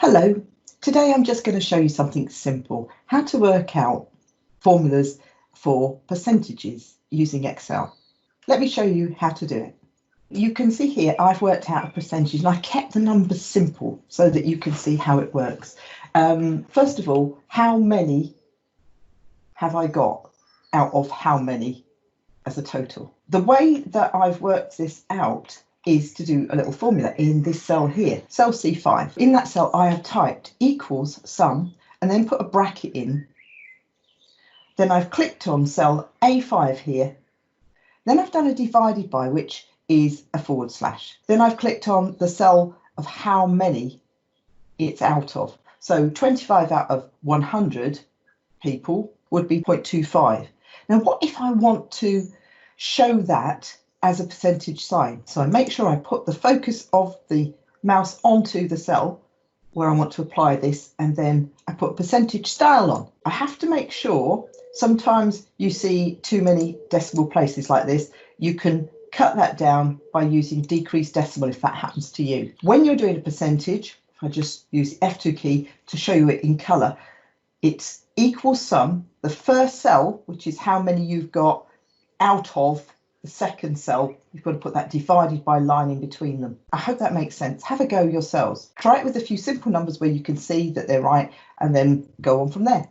Hello, today I'm just going to show you something simple, how to work out formulas for percentages using Excel. Let me show you how to do it. You can see here I've worked out a percentage and I kept the numbers simple so that you can see how it works. First of all, how many have I got out of how many as a total? The way that I've worked this out is to do a little formula in this cell here, cell C5. In that cell, I have typed equals sum and then put a bracket in. Then I've clicked on cell A5 here. Then I've done a divided by, which is a forward slash. Then I've clicked on the cell of how many it's out of. So 25 out of 100 people would be 0.25. Now, what if I want to show that as a percentage sign? So I make sure I put the focus of the mouse onto the cell where I want to apply this, and then I put percentage style on. I have to make sure, sometimes you see too many decimal places like this, you can cut that down by using decreased decimal if that happens to you. When you're doing a percentage, I just use the F2 key to show you it in colour. It's equals sum, the first cell, which is how many you've got, out of the second cell. You've got to put that divided by line in between them. I hope that makes sense. Have a go yourselves. Try it with a few simple numbers where you can see that they're right and then go on from there.